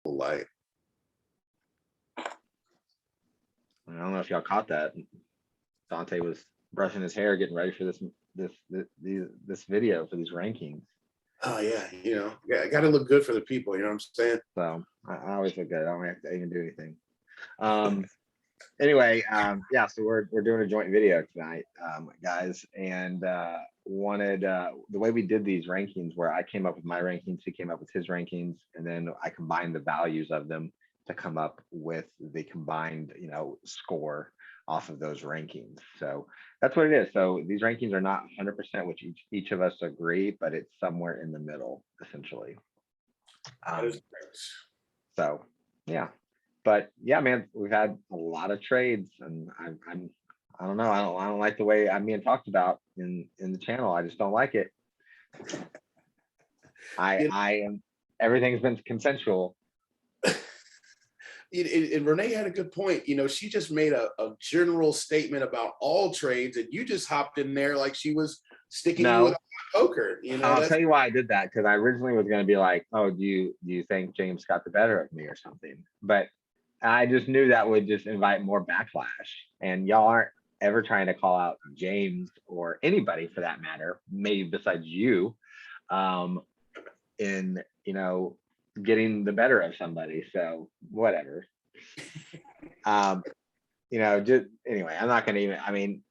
light. I don't know if y'all caught that. Dante was brushing his hair, getting ready for this video for these rankings. Oh yeah, I got to look good for the people. You know what I'm saying? So I always look good. I don't have to even do anything. Anyway, yeah. So we're doing a joint video tonight, guys, and wanted the way we did these rankings, where I came up with my rankings, he came up with his rankings, and then I combined the values of them to come up with the combined, score off of those rankings. So that's what it is. So these rankings are not 100% which each of us agree, but it's somewhere in the middle, essentially. So yeah, but yeah, man, we've had a lot of trades, and I don't know, I don't like the way I'm being talked about in the channel. I just don't like it. I am, everything's been consensual. And Renee had a good point. She just made a general statement about all trades, and you just hopped in there like she was sticking you with a poker. I'll tell you why I did that, because I originally was going to be like, oh, do you think James got the better of me or something? But I just knew that would just invite more backlash, and y'all aren't ever trying to call out James or anybody for that matter, maybe besides you, in getting the better of somebody. So whatever. Just anyway, I'm not gonna even, I mean,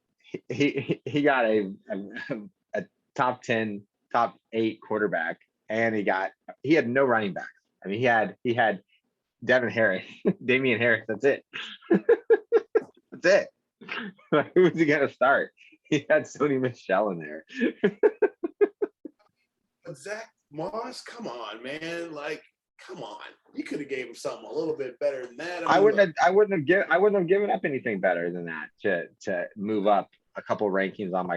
he got a top 10, top 8 quarterback, and he had no running backs. I mean, he had Devin Harris, Damian Harris, that's it. That's it. Who was he gonna start? He had Sony Michel in there. But Zach Moss, come on, man. Like, come on. You could have gave him something a little bit better than that. I wouldn't have given up anything better than that to move up a couple rankings on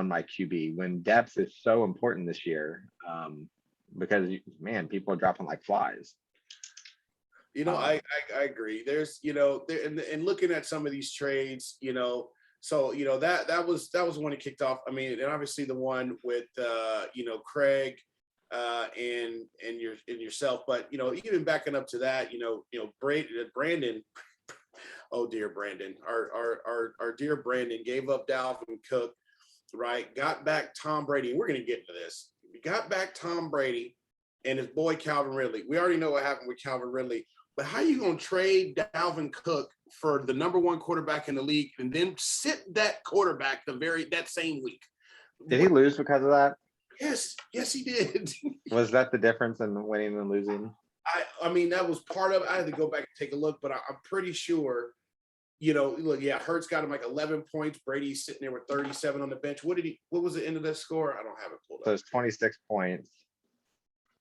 my QB, when depth is so important this year. Because man, people are dropping like flies. I agree. There's, and looking at some of these trades, so that was one that kicked off. I mean, and obviously the one with Craig and yourself, but even backing up to that, Brandon, oh dear Brandon, our dear Brandon gave up Dalvin Cook, right? Got back Tom Brady. We're gonna get into this. We got back Tom Brady and his boy Calvin Ridley. We already know what happened with Calvin Ridley. But how you going to trade Dalvin Cook for the #1 quarterback in the league and then sit that quarterback that same week? Did he lose because of that? Yes, he did. Was that the difference in winning and losing? I mean, that was part of it. I had to go back and take a look, but I'm pretty sure, look, yeah, Hurts got him like 11 points. Brady's sitting there with 37 on the bench. What was the end of that score? I don't have it pulled up. So it's 26 points.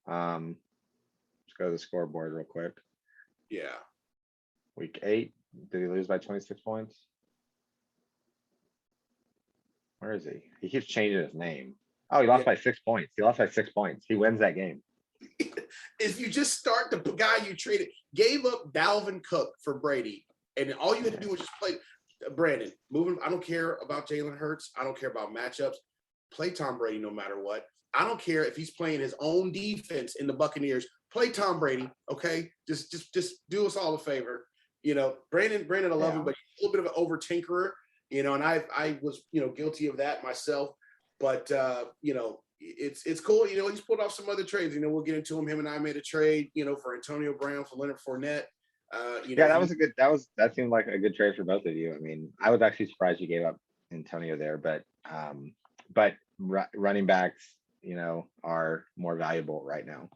Let's go to the scoreboard real quick. Yeah. Week 8, did he lose by 26 points? Where is he? He keeps changing his name. Oh, he lost by 6 points. He lost by 6 points. He wins that game. If you just start the guy you traded, gave up Dalvin Cook for Brady, and all you had to do was just play Brandon. Moving. I don't care about Jalen Hurts. I don't care about matchups. Play Tom Brady no matter what. I don't care if he's playing his own defense in the Buccaneers. Play Tom Brady, okay? Just do us all a favor. Brandon, I love him, but he's a little bit of an over tinkerer, and I was, guilty of that myself. But it's cool. He's pulled off some other trades. We'll get into him. Him and I made a trade, for Antonio Brown, for Leonard Fournette. That seemed like a good trade for both of you. I mean, I was actually surprised you gave up Antonio there, but running backs, are more valuable right now.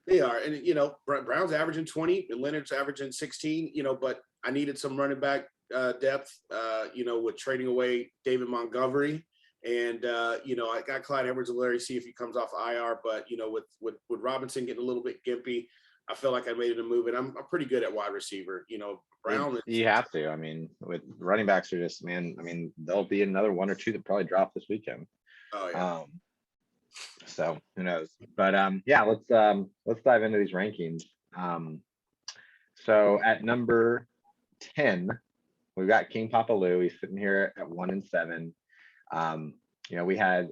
They are. And, Brown's averaging 20 and Leonard's averaging 16, but I needed some running back depth, with trading away David Montgomery. And, I got Clyde Edwards-Helaire, see if he comes off IR. But, with Robinson getting a little bit gimpy, I feel like I made it a move. And I'm pretty good at wide receiver. Brown. You have to. I mean, with running backs are just, man, I mean, there'll be another 1 or 2 that probably drop this weekend. Oh, yeah. So who knows? But yeah, let's dive into these rankings. So at number 10, we've got King Papa Lou. He's sitting here at 1-7. We had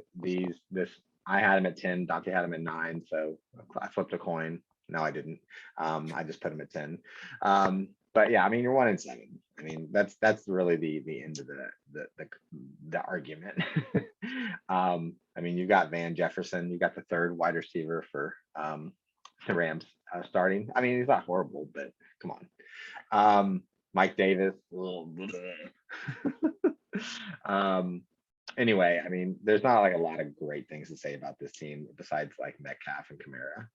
this. I had him at 10. Dante had him at 9. So I flipped a coin. No, I didn't. I just put him at 10. But yeah, I mean, you're 1-7. I mean, that's really the end of the argument. I mean, you've got Van Jefferson, you got the third wide receiver for the Rams starting. I mean, he's not horrible, but come on. Mike Davis. um, anyway, I mean, there's not like a lot of great things to say about this team besides like Metcalf and Kamara.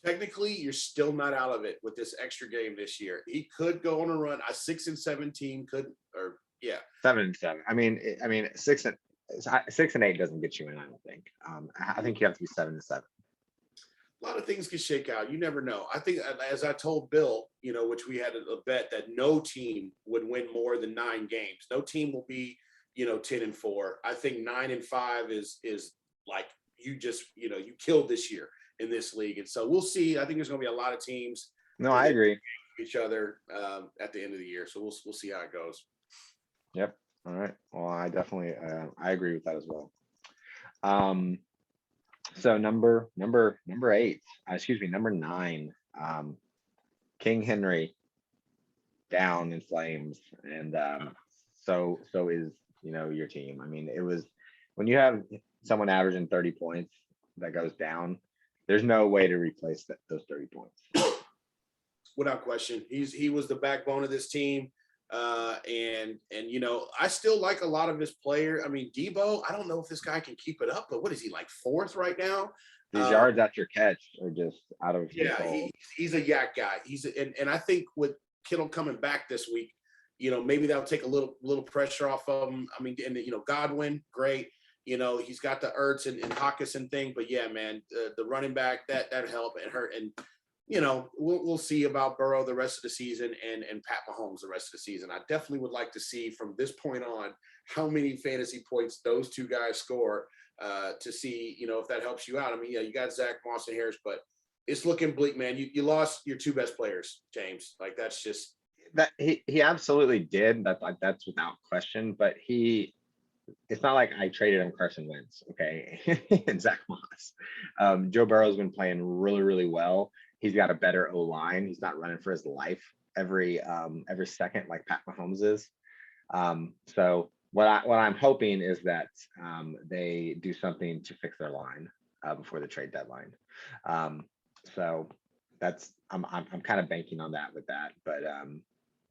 Technically, you're still not out of it with this extra game this year. He could go on a run. A 6-17 could, or yeah, 7-7. I mean, 6-8 doesn't get you in. I don't think. I think you have to be 7-7. A lot of things can shake out. You never know. I think, as I told Bill, which we had a bet that no team would win more than 9 games. No team will be, 10-4. I think 9-5 is like you just, you killed this year in this league. And so we'll see. I think there's going to be a lot of teams. No, I agree. Each other at the end of the year. So we'll see how it goes. Yep. All right. Well, I definitely I agree with that as well. So number 8, number 9, King Henry down in flames, and so is your team. I mean, it was when you have someone averaging 30 points that goes down, there's no way to replace those 30 points. Without question, he was the backbone of this team. And I still like a lot of his player. I mean, Debo, I don't know if this guy can keep it up, but what is he, like 4th right now? These yards after catch are just out of control. Yeah, he's a yak guy. And I think with Kittle coming back this week, maybe that'll take a little pressure off of him. I mean, and Godwin, great. He's got the Ertz and Hawkinson thing, but yeah, man, the running back that helped and hurt. And we'll see about Burrow the rest of the season and Pat Mahomes the rest of the season. I definitely would like to see from this point on how many fantasy points those two guys score to see, if that helps you out. I mean, yeah, you got Zach Moss and Harris, but it's looking bleak, man. You lost your 2 best players, James. Like that's just that he absolutely did. That's without question. But it's not like I traded him Carson Wentz, okay, and Zach Moss. Joe Burrow's been playing really, really well. He's got a better O-line. He's not running for his life every second like Pat Mahomes is. So what I'm hoping is that they do something to fix their line before the trade deadline. So I'm kind of banking on that with that. But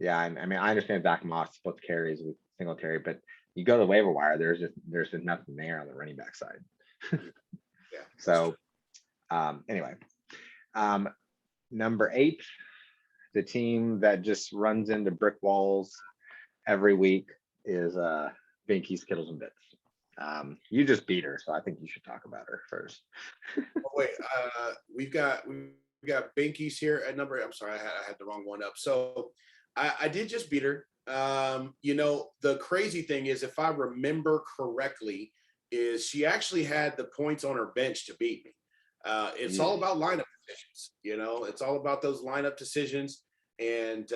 yeah, I mean I understand Zach Moss split carries with Singletary, but you go to the waiver wire, there's just nothing there on the running back side. Yeah. So anyway. Number 8, the team that just runs into brick walls every week is Binky Skittles and Bits. You just beat her, so I think you should talk about her first. Oh, wait, we've got Binky's here at number. I'm sorry, I had the wrong one up. So I did just beat her. The crazy thing is, if I remember correctly, is she actually had the points on her bench to beat me. It's all about lineup decisions. It's all about those lineup decisions. And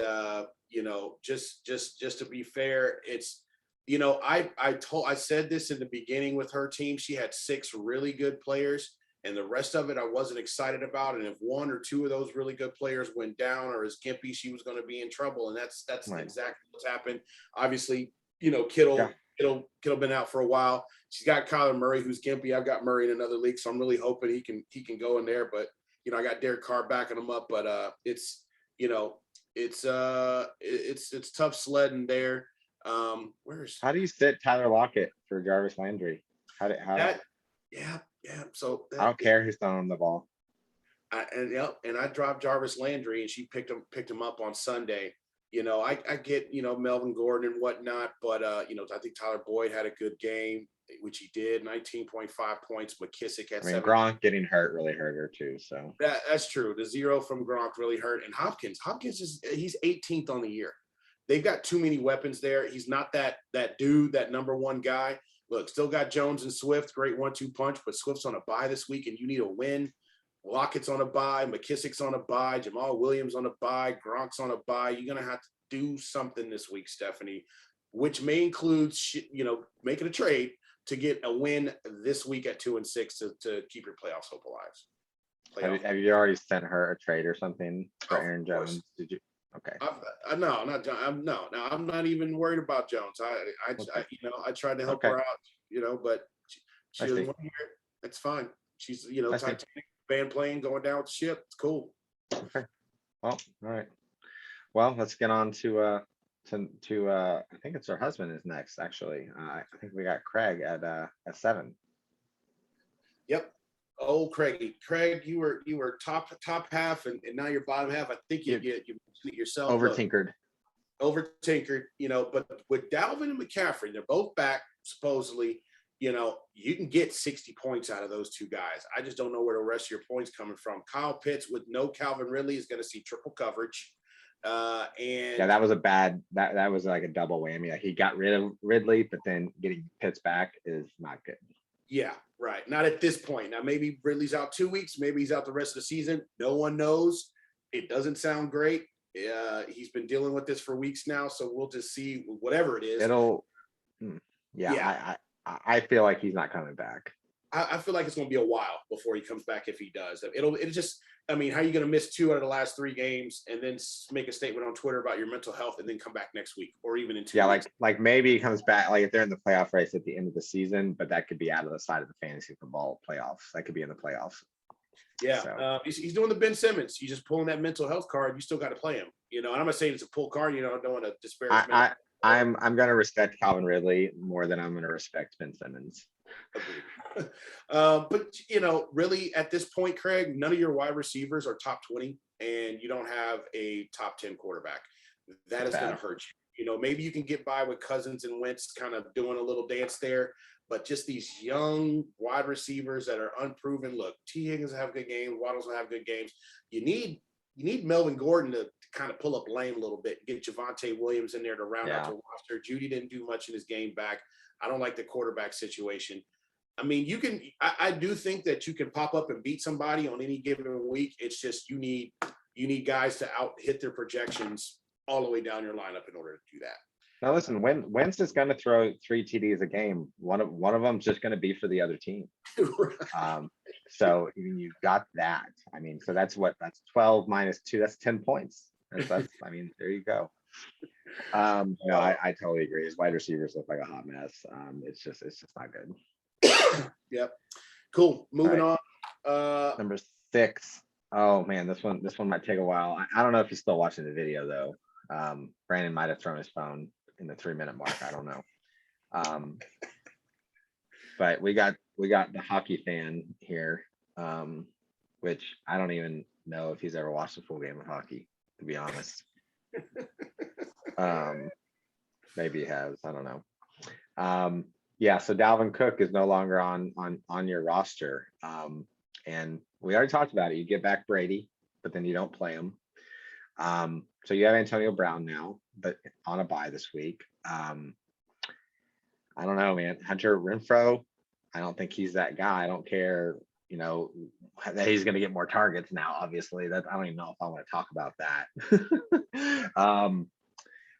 just to be fair, it's I said this in the beginning with her team. She had 6 really good players, and the rest of it I wasn't excited about. And if 1 or 2 of those really good players went down or is gimpy, she was going to be in trouble. And that's right. Exactly what's happened. Obviously, Kittle been out for a while. She's got Kyler Murray, who's gimpy. I've got Murray in another league, so I'm really hoping he can go in there. But I got Derek Carr backing him up. But it's tough sledding there. How do you sit Tyler Lockett for Jarvis Landry? Yeah. So I don't care who's throwing the ball. And I dropped Jarvis Landry, and she picked him up on Sunday. I get, Melvin Gordon and whatnot, but, I think Tyler Boyd had a good game, which he did, 19.5 points. McKissick had 7. Gronk getting hurt really hurt her too. So that's true. The 0 from Gronk really hurt. And Hopkins he's 18th on the year. They've got too many weapons there. He's not that dude, that number 1 guy. Look, still got Jones and Swift, great 1-2 punch, but Swift's on a bye this week, and you need a win. Lockett's on a bye, McKissick's on a bye, Jamal Williams on a bye, Gronk's on a bye. You're going to have to do something this week, Stephanie, which may include, making a trade to get a win this week at 2-6 to keep your playoffs hope alive. playoff. Have you already sent her a trade or something for Of Aaron course. Jones? Did you? Okay. No, not John. I'm not even worried about Jones. Okay. I tried to help Okay. her out, but she I doesn't see. want to hear it. It's fine. She's, I see. Titanic band playing, going down with the ship. It's cool. Okay. Well, all right. Well, let's get on to I think it's her husband is next, actually. I think we got Craig at 7. Yep. Oh, Craig, you were top half, and now you're bottom half. I think you mentioned it yourself. Over Look, tinkered. over tinkered, but with Dalvin and McCaffrey, they're both back supposedly. You can get 60 points out of those two guys. I just don't know where the rest of your points coming from. Kyle Pitts with no Calvin Ridley is going to see triple coverage. And Yeah, that was a bad that was like a double whammy. Like he got rid of Ridley, but then getting Pitts back is not good. yeah, right. Not at this point. Now, maybe Ridley's out 2 weeks. Maybe he's out the rest of the season. No one knows. It doesn't sound great. He's been dealing with this for weeks now. So we'll just see whatever it is. Yeah. I feel like he's not coming back. I feel like it's going to be a while before he comes back if he does. It'll just, how are you going to miss 2 out of the last 3 games and then make a statement on Twitter about your mental health and then come back next week or even in 2 weeks? Like maybe he comes back, like if they're in the playoff race at the end of the season, but that could be out of the side of the fantasy football playoffs. That could be in the playoffs. Yeah. So. He's doing the Ben Simmons. He's just pulling that mental health card. You still got to play him, and I'm not saying it's a pull card. I don't want to disparage. I'm going to respect Calvin Ridley more than I'm going to respect Ben Simmons. But really at this point, Craig, none of your wide receivers are top 20, and you don't have a top 10 quarterback. That is going to hurt you. Maybe you can get by with Cousins and Wentz kind of doing a little dance there, but just these young wide receivers that are unproven. Look, T. Higgins will have good games. Waddle's will have good games. You need Melvin Gordon to kind of pull up lane a little bit, get Javonte Williams in there to round out the roster. Judy didn't do much in his game back. I don't like the quarterback situation. I mean, I do think that you can pop up and beat somebody on any given week. It's just you need guys to hit their projections all the way down your lineup in order to do that. Now listen, Wentz is going to throw 3 TDs a game. One of them's just going to be for the other team. Right. So you've got that. I mean, so that's 12 minus 2. That's 10 points. That's I mean, there you go. I totally agree. His wide receivers look like a hot mess. It's just not good. Yep. Cool. Moving on. Number 6. Oh man, this one might take a while. I don't know if he's still watching the video though. Brandon might have thrown his phone in the 3-minute mark. I don't know. But we got the hockey fan here, which I don't even know if he's ever watched a full game of hockey, to be honest. Maybe he has. I don't know. Yeah, so Dalvin Cook is no longer on your roster. And we already talked about it. You get back Brady, but then you don't play him. So you have Antonio Brown now, but on a bye this week. I don't know, man. Hunter Renfrow, I don't think he's that guy. I don't care, that he's going to get more targets now. Obviously, that I don't even know if I want to talk about that.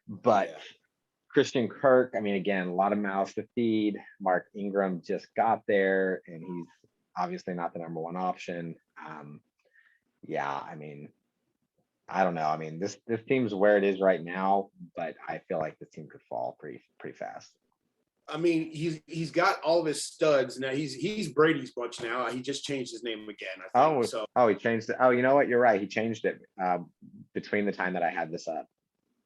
But Christian Kirk, I mean, again, a lot of mouths to feed. Mark Ingram just got there, and he's obviously not the number 1 option. I mean, I don't know. I mean, this team's where it is right now, but I feel like this team could fall pretty fast. I mean, he's got all of his studs now. He's Brady's bunch now. He just changed his name again. I think. He changed it. Oh, you know what? You're right. He changed it between the time that I had this up.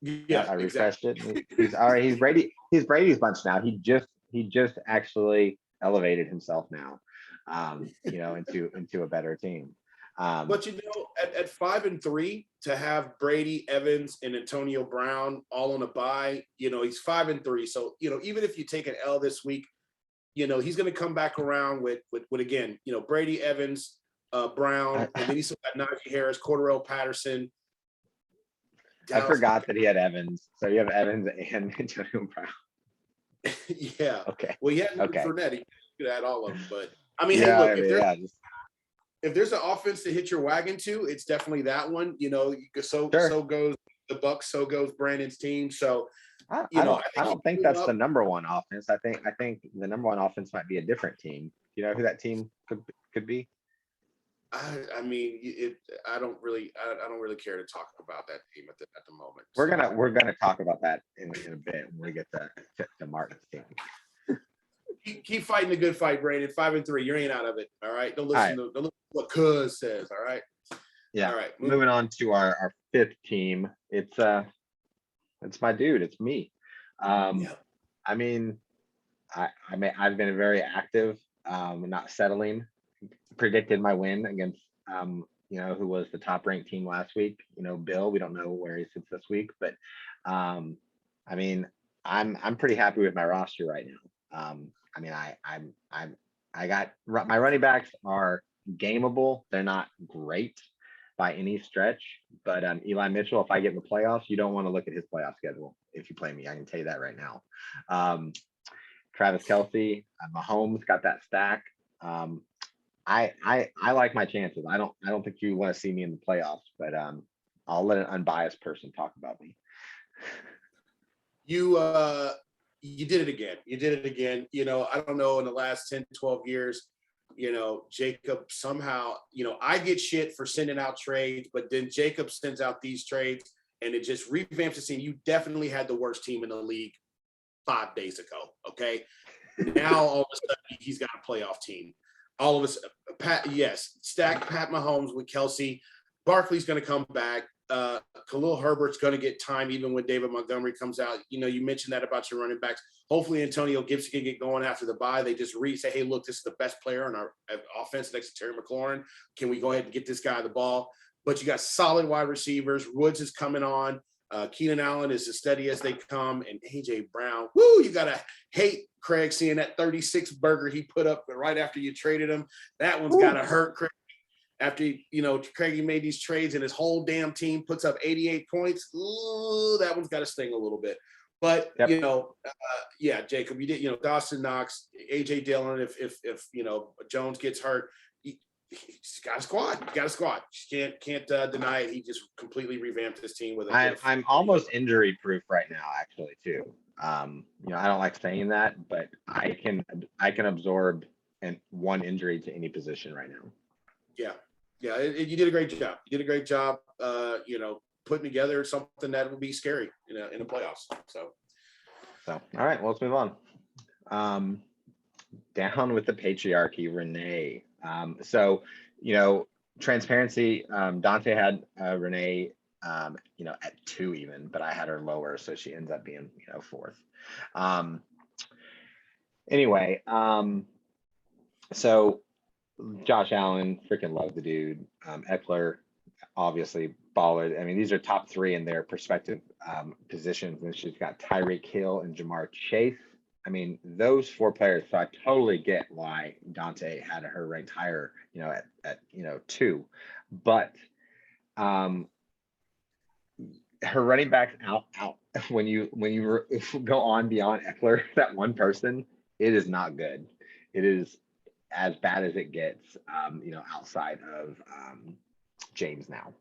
Yeah, I refreshed it. He's all right. He's Brady. He's Brady's bunch now. He just actually elevated himself now, into a better team. But at 5-3, to have Brady, Evans, and Antonio Brown all on a bye, he's 5-3. So even if you take an L this week, he's going to come back around with again, Brady, Evans, Brown, and then he's got Najee Harris, Cordarrelle Patterson. I forgot that he had Evans. So you have Evans and Antonio Brown. Yeah. Okay. Well, yeah. Okay. Fournette, he could add all of them, but I mean, hey, look, if there's an offense to hit your wagon to, it's definitely that one. So goes the Bucks, so goes Brandon's team. So I don't think that's the number 1 offense. I think the number 1 offense might be a different team. You know who that team could be? I mean, I don't really, I don't really care to talk about that team at the moment. We're So gonna talk about that in a bit when we get to Martin's team. keep fighting the good fight, Brandon. 5-3, you ain't out of it. All right, All right, don't listen to what Cuz says. All right, yeah. all right. Moving on to our fifth team. It's my dude. It's me. Yeah, I mean, I've been very active, not settling. Predicted my win against who was the top ranked team last week. Bill. We don't know where he sits this week, but I mean, I'm pretty happy with my roster right now. I mean, I got my running backs are gameable. They're not great by any stretch, but Eli Mitchell, if I get in the playoffs, you don't want to look at his playoff schedule if you play me. I can tell you that right now. Travis Kelsey, Mahomes got that stack. I like my chances. I don't think you want to see me in the playoffs, but I'll let an unbiased person talk about me. You did it again. You did it again. I don't know, in the last 10, 12 years, Jacob somehow, I get shit for sending out trades, but then Jacob sends out these trades and it just revamps the team. You definitely had the worst team in the league 5 days ago. Okay. Now all of a sudden he's got a playoff team. All of us, stack Pat Mahomes with Kelsey. Barkley's going to come back. Khalil Herbert's going to get time even when David Montgomery comes out. You mentioned that about your running backs. Hopefully Antonio Gibson can get going after the bye. They just say, hey, look, this is the best player on our offense next to Terry McLaurin. Can we go ahead and get this guy the ball? But you got solid wide receivers. Woods is coming on. Keenan Allen is as steady as they come. And A.J. Brown, you got to hate Craig seeing that 36 burger he put up right after you traded him. That one's got to hurt Craig. After, Craigie made these trades and his whole damn team puts up 88 points, that one's got to sting a little bit. But, yep. Jacob, you did, Dawson Knox, A.J. Dillon, if Jones gets hurt, he's got a squad. Can't deny it. He just completely revamped his team with I'm almost injury proof right now, actually, too. I don't like saying that, but I can absorb one injury to any position right now. Yeah, you did a great job. You did a great job, putting together something that will be scary in the playoffs. So, all right, well, let's move on. Down with the patriarchy, Renee. Transparency. Dante had Renee, at 2 even, but I had her lower, so she ends up being 4th. Anyway, so Josh Allen, freaking love the dude. Eckler, obviously baller. I mean, these are top 3 in their respective positions, and she's got Tyreek Hill and Jamar Chase. I mean, those 4 players. So I totally get why Dante had her ranked higher, at 2. But her running backs out. When you go on beyond Eckler, that one person, it is not good. It is as bad as it gets, outside of James now.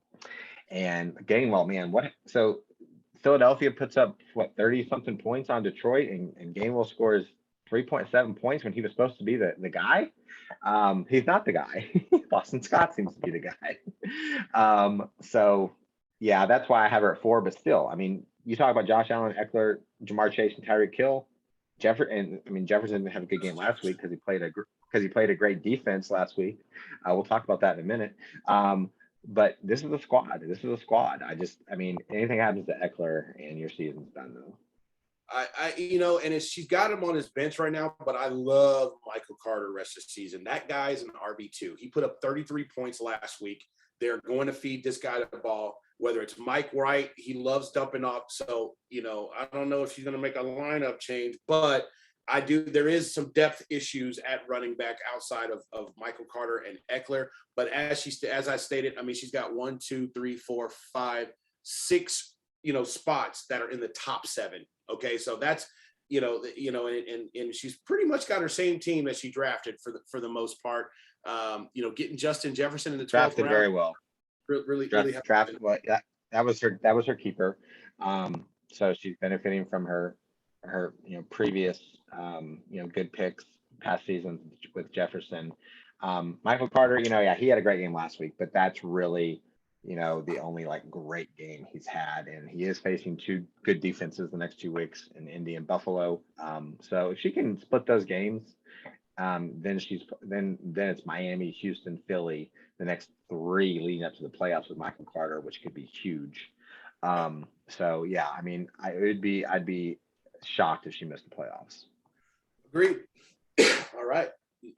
And Gainwell, man, what? So Philadelphia puts up 30 something points on Detroit, and Gainwell scores 3.7 points when he was supposed to be the guy. He's not the guy. Boston Scott seems to be the guy. So yeah, that's why I have her at 4. But still, I mean, you talk about Josh Allen, Eckler, Jamar Chase, and Tyreek Hill. Jefferson didn't have a good game last week because he played a great defense last week. We'll talk about that in a minute. But this is a squad. Anything happens to Eckler and your season's done though. She's got him on his bench right now, but I love Michael Carter rest of the season. That guy's an RB2. He put up 33 points last week. They're going to feed this guy the ball, whether it's Mike Wright. He loves dumping off. So, I don't know if she's going to make a lineup change, but there is some depth issues at running back outside of Michael Carter and Eckler. But as I stated, she's got 1, 2, 3, 4, 5, 6, spots that are in the top 7. Okay. So that's, and she's pretty much got her same team that she drafted for the most part. Getting Justin Jefferson in the 12th drafted round, very well. Really drafted well. Yeah, that was her keeper. So she's benefiting from her previous good picks past seasons with Jefferson. Michael Carter, yeah, he had a great game last week, but that's really, the only like great game he's had. And he is facing two good defenses the next 2 weeks in Indy and Buffalo. So if she can split those games, then it's Miami, Houston, Philly, the next three leading up to the playoffs with Michael Carter, which could be huge. So yeah, I mean, I'd be shocked if she missed the playoffs. Agreed. All right.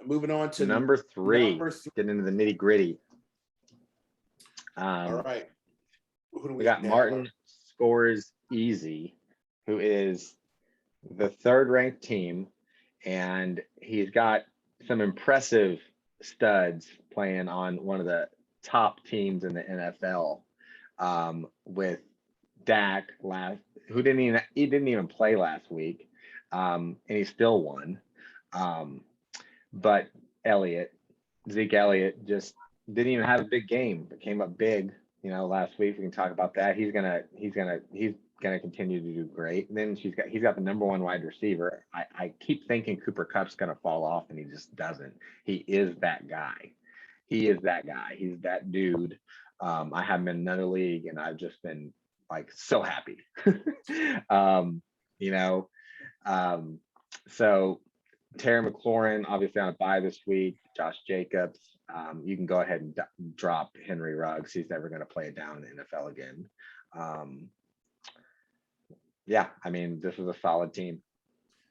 Moving on to number three, getting into the nitty gritty. All right. Who do we got? Martin Scores Easy, who is the third ranked team, and he's got some impressive studs playing on one of the top teams in the NFL, with Dak who didn't even play last week, and he still won. But Zeke Elliott just didn't even have a big game, but came up big, last week. We can talk about that. He's gonna continue to do great. And then he's got the number one wide receiver. I keep thinking Cooper Kupp's gonna fall off, and he just doesn't. He is that guy. He's that dude. I have him in another league, and I've just been like so happy. So Terry McLaurin, obviously on a bye this week. Josh Jacobs. You can go ahead and drop Henry Ruggs. He's never going to play it down in the NFL again. Yeah, I mean, this is a solid team.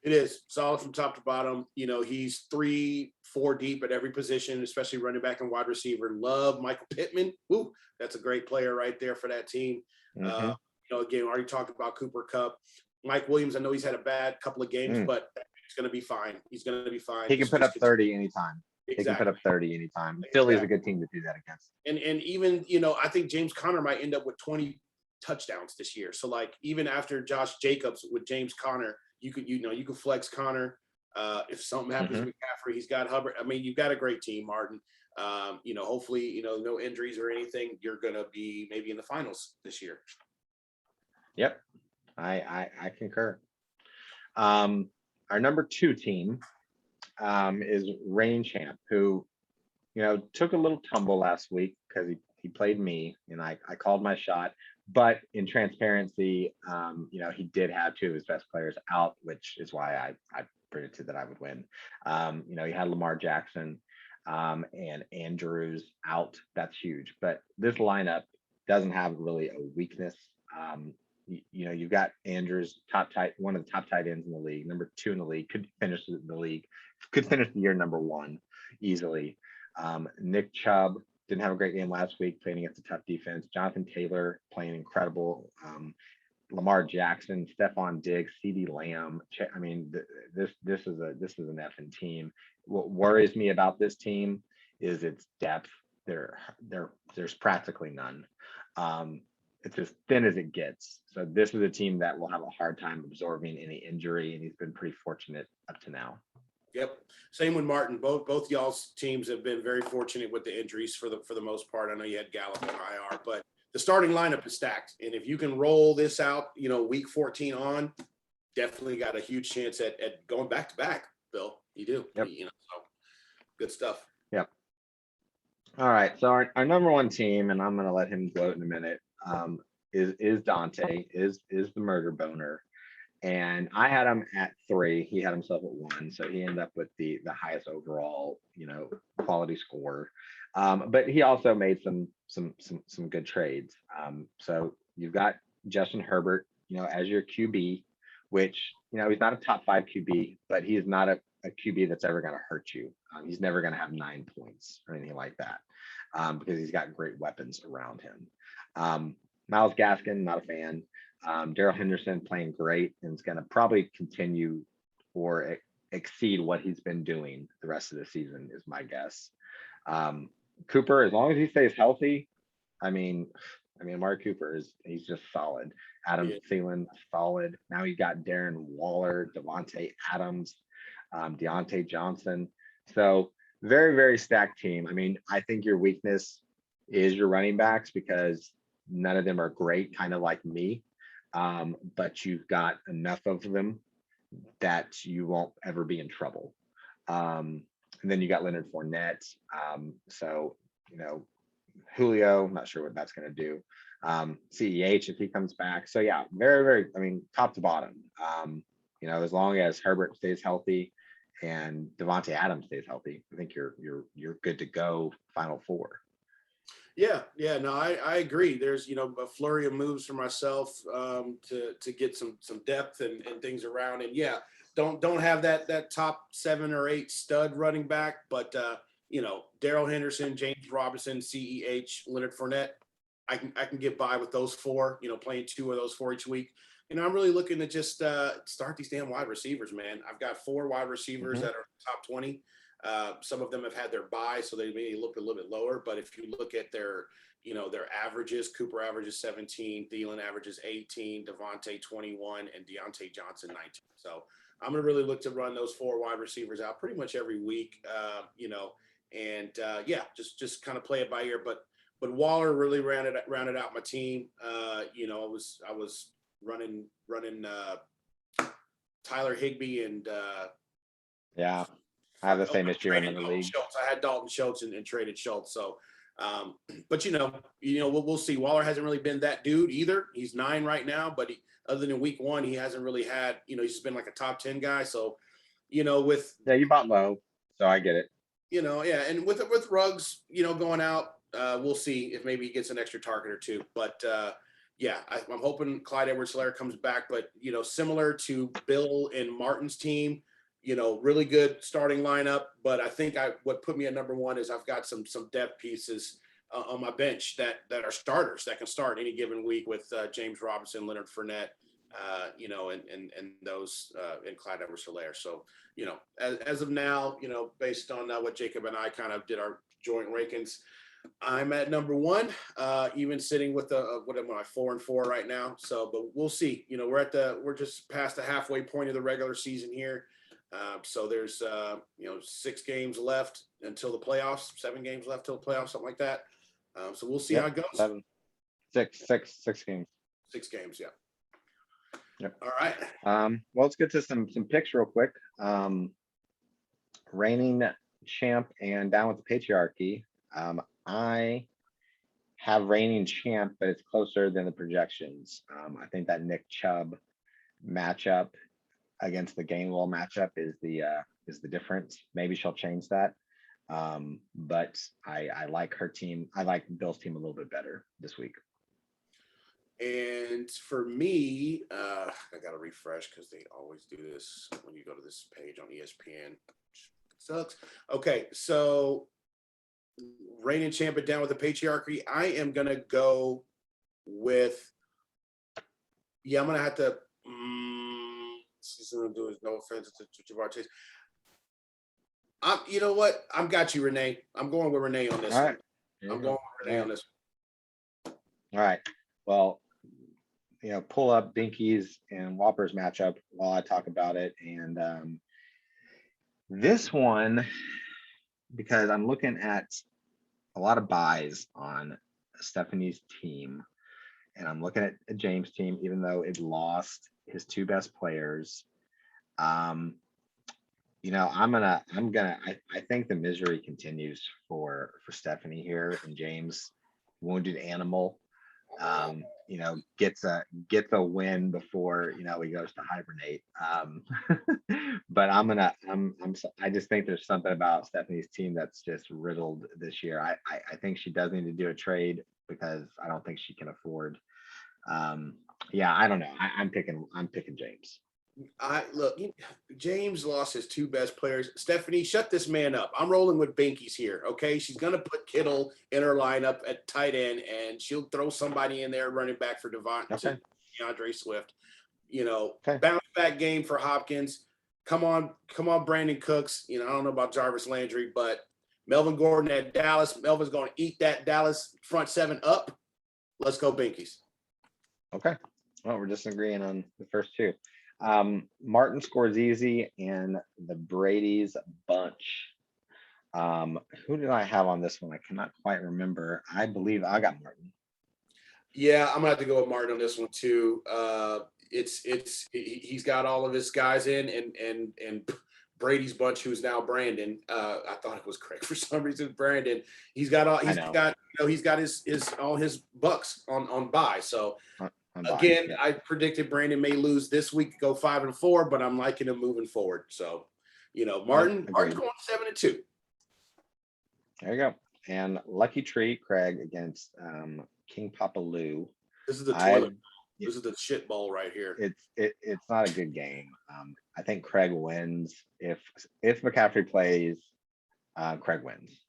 It is solid from top to bottom. He's 3-4 deep at every position, especially running back and wide receiver. Love Michael Pittman. Woo, that's a great player right there for that team. Mm-hmm. Again, already talked about Cooper Kupp. Mike Williams, I know he's had a bad couple of games, but he's going to be fine. He's going to be fine. He can put up 30 anytime. Exactly. He can put up 30 anytime. Exactly. Philly's a good team to do that against. And even, I think James Conner might end up with 20 touchdowns this year. So like even after Josh Jacobs with James Conner, you could flex Conner. If something happens with McCaffrey, he's got Hubbard. I mean, you've got a great team, Martin. Hopefully, no injuries or anything. You're gonna be maybe in the finals this year. Yep. I concur. Our number 2 team is Rain Champ, who, took a little tumble last week because he played me, and I called my shot. But in transparency, he did have 2 of his best players out, which is why I predicted that I would win. He had Lamar Jackson and Andrews out. That's huge. But this lineup doesn't have really a weakness. You've got Andrews, one of the top tight ends in the league, number 2 in the league, could finish the year number 1 easily. Nick Chubb didn't have a great game last week, playing against a tough defense. Jonathan Taylor playing incredible. Lamar Jackson, Stephon Diggs, CeeDee Lamb. I mean, this is an effing team. What worries me about this team is its depth. There's practically none. It's as thin as it gets. So this is a team that will have a hard time absorbing any injury, and he's been pretty fortunate up to now. Yep. Same with Martin. Both y'all's teams have been very fortunate with the injuries for the most part. I know you had Gallup on IR, but the starting lineup is stacked. And if you can roll this out, week 14 on, definitely got a huge chance at going back to back, Bill. You do. Yep. So good stuff. Yep. All right. So our number 1 team, and I'm gonna let him gloat in a minute, is Dante, is the murder boner. And I had him at 3. He had himself at 1, so he ended up with the highest overall, quality score. But he also made some good trades. So you've got Justin Herbert, as your QB, which he's not a top 5 QB, but he is not a QB that's ever going to hurt you. He's never going to have 9 points or anything like that, because he's got great weapons around him. Myles Gaskin, not a fan. Darrell Henderson playing great, and is going to probably continue or exceed what he's been doing the rest of the season, is my guess. Cooper, as long as he stays healthy, I mean, Amari Cooper he's just solid. Adam Thielen, solid. Now you got Darren Waller, Devontae Adams, Deontay Johnson. So very, very stacked team. I mean, I think your weakness is your running backs, because none of them are great, kind of like me. But you've got enough of them that you won't ever be in trouble. And then you got Leonard Fournette. So, you know, Julio, I'm not sure what that's going to do. CEH if he comes back. So yeah, very, very, I mean, top to bottom. You know, as long as Herbert stays healthy and Devontae Adams stays healthy, I think you're good to go final four. Yeah, no, I agree. There's, you know, a flurry of moves for myself to get some depth and things around. And yeah, don't have that top 7 or 8 stud running back, but you know, Darrell Henderson, James Robinson, CEH, Leonard Fournette. I can get by with those 4. You know, playing 2 of those 4 each week. And I'm really looking to just start these damn wide receivers, man. I've got 4 wide receivers that are top 20. Some of them have had their bye, so they may look a little bit lower. But if you look at their, you know, their averages, Cooper averages 17, Thielen averages 18, Devontae 21, and Deontay Johnson 19. So I'm going to really look to run those 4 wide receivers out pretty much every week, you know, and yeah, just kind of play it by ear. But Waller really rounded out my team. You know, I was running Tyler Higbee and Yeah. I have the same issue in the league. Schultz. I had Dalton Schultz and traded Schultz. So, but you know, we'll see. Waller hasn't really been that dude either. He's 9 right now, but other than week 1, he hasn't really had. You know, he's just been like a top 10 guy. So, you know, you bought low, so I get it. You know, yeah, and with Ruggs, you know, going out, we'll see if maybe he gets an extra target or 2. But yeah, I'm hoping Clyde Edwards-Helaire comes back. But you know, similar to Bill and Martin's team. You know, really good starting lineup, but I think what put me at number 1 is I've got some depth pieces on my bench that are starters that can start any given week with James Robinson, Leonard Fournette, you know, and those and Clyde Edwards-Helaire. So, you know, as of now, you know, based on what Jacob and I kind of did our joint rankings, I'm at number 1, even sitting with what am I 4-4 right now. So, but we'll see. You know, we're just past the halfway point of the regular season here. So there's, you know, 6 games left until the playoffs, 7 games left till the playoffs, something like that. So we'll see how it goes. 7, 6 games. 6 games, yeah. Yep. All right. Well, let's get to some picks real quick. Reigning champ and down with the patriarchy. I have reigning champ, but it's closer than the projections. I think that Nick Chubb matchup against the Gainwell matchup is the difference. Maybe she'll change that. But I like her team. I like Bill's team a little bit better this week. And for me, I got to refresh because they always do this when you go to this page on ESPN. It sucks. Okay, so reigning champ and down with the patriarchy. I am going to go with, yeah, I'm going to have to, she's going to do is no offense to Jamar Chase. You know what? I've got you, Renee. I'm going with Renee on this one. I'm going with Renee on this one. All right. Well, you know, pull up Binky's and Whopper's matchup while I talk about it. And this one, because I'm looking at a lot of buys on Stephanie's team, and I'm looking at James' team, even though it lost his 2 best players. You know, I think the misery continues for Stephanie here, and James, wounded animal, you know, gets a win before, you know, he goes to hibernate. But I just think there's something about Stephanie's team that's just riddled this year. I think she does need to do a trade because I don't think she can afford. Yeah, I don't know. I'm picking James. Look, James lost his 2 best players. Stephanie, shut this man up. I'm rolling with Binkies here. Okay, she's gonna put Kittle in her lineup at tight end, and she'll throw somebody in there running back for DeAndre Swift. You know, bounce back game for Hopkins. Come on, Brandon Cooks. You know, I don't know about Jarvis Landry, but Melvin Gordon at Dallas. Melvin's going to eat that Dallas front 7 up. Let's go, Binkies. Okay. Well, we're just agreeing on the first 2. Martin Scorsese and the Brady's bunch. Who did I have on this one? I cannot quite remember. I believe I got Martin. Yeah, I'm gonna have to go with Martin on this one too. He's got all of his guys in, and Brady's bunch, who's now Brandon. I thought it was Craig for some reason. Brandon, he's got all I know. he's got his all his bucks on bye. So On bye, again, yeah. I predicted Brandon may lose this week, go 5-4, but I'm liking him moving forward. So, Martin's Agreed. going 7-2. There you go. And Lucky Tree, Craig against King Papa Lou. This is the I toilet. This is the shit bowl right here. it's not a good game. I think Craig wins. If McCaffrey plays, Craig wins.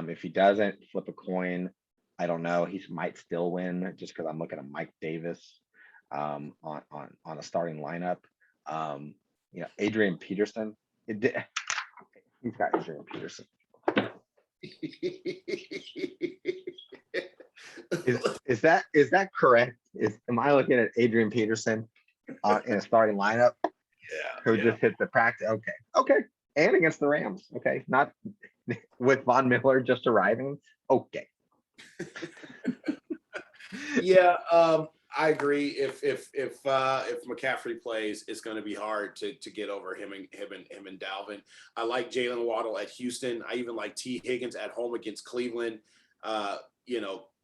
If he doesn't, flip a coin. I don't know. He might still win just because I'm looking at Mike Davis on a starting lineup. Adrian Peterson. He's got Adrian Peterson. Is that correct? Am I looking at Adrian Peterson in a starting lineup? Yeah. Who just hit the practice? Okay, and against the Rams. Okay, not with Von Miller just arriving. Okay. Yeah, I agree. If McCaffrey plays, it's going to be hard to get over him and Dalvin. I like Jalen Waddle at Houston. I even like T Higgins at home against Cleveland.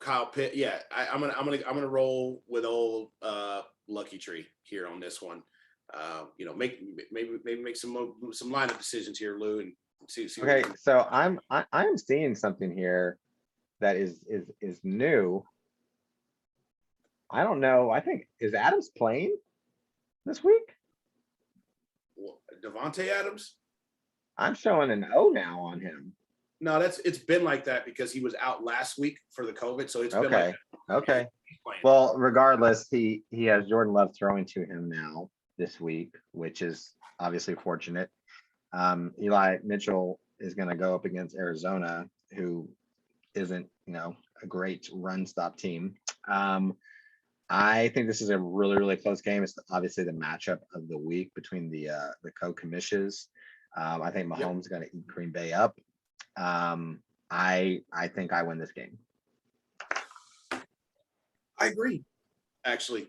Kyle Pitt. Yeah, I'm gonna roll with old Lucky Tree here on this one. Make some lineup decisions here, Lou, and see. Okay, so I'm seeing something here that is new. I don't know. I think is Adams playing this week? Devontae Adams. I'm showing an O now on him. No, it's been like that because he was out last week for the COVID. So it's been like that. Okay. Well, regardless, he has Jordan Love throwing to him now this week, which is obviously fortunate. Eli Mitchell is going to go up against Arizona, who isn't, a great run stop team. I think this is a really, really close game. It's obviously the matchup of the week between the co-commissions. I think Mahomes is going to eat Green Bay up. I think I win this game. I agree. Actually,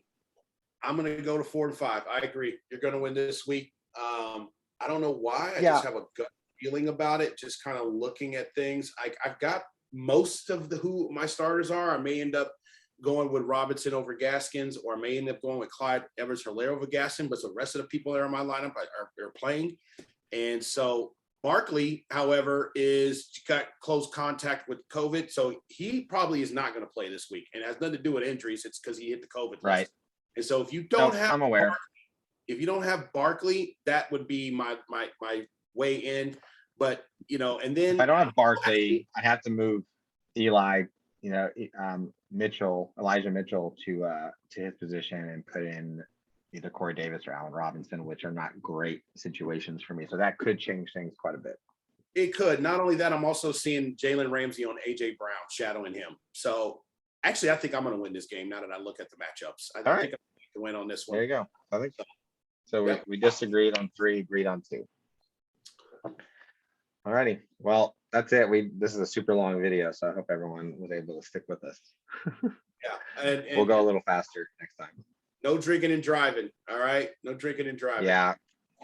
I'm going to go to 4-5. I agree. You're going to win this week. I don't know why. I just have a gut feeling about it. Just kind of looking at things. I've got most of who my starters are. I may end up going with Robinson over Gaskins, or I may end up going with Clyde Edwards-Helaire over Gaskin, but the rest of the people that are in my lineup are playing. And so Barkley, however, is got close contact with COVID, so he probably is not going to play this week, and it has nothing to do with injuries. It's because he hit the COVID list. Right. And so if you don't have, I'm aware. If you don't have Barkley, that would be my way in. But and then if I don't have Barkley, I have to move Eli, Elijah Mitchell to his position and put in either Corey Davis or Allen Robinson, which are not great situations for me. So that could change things quite a bit. It could. Not only that, I'm also seeing Jalen Ramsey on AJ Brown shadowing him. So actually, I think I'm going to win this game now that I look at the matchups. I think I'm going to win on this one. There you go. I think so. So we disagreed on 3, agreed on 2. All righty. Well, that's it. This is a super long video, so I hope everyone was able to stick with us. Yeah, and we'll go a little faster next time. No drinking and driving. All right, no drinking and driving. Yeah,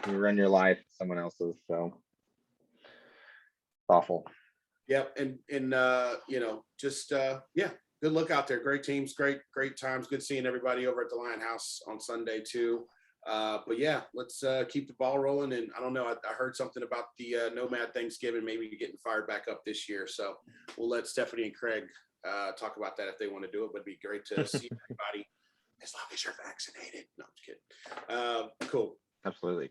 you run your life, someone else's, so awful. Yep, and good luck out there. Great teams, great times. Good seeing everybody over at the Lion House on Sunday too. But yeah, let's keep the ball rolling. And I don't know, I heard something about the Nomad Thanksgiving maybe getting fired back up this year. So we'll let Stephanie and Craig talk about that if they want to do it. But it'd be great to see everybody as long as you're vaccinated. No, I'm just kidding. Cool. Absolutely.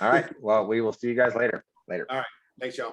All right. Well, we will see you guys later. All right. Thanks, y'all.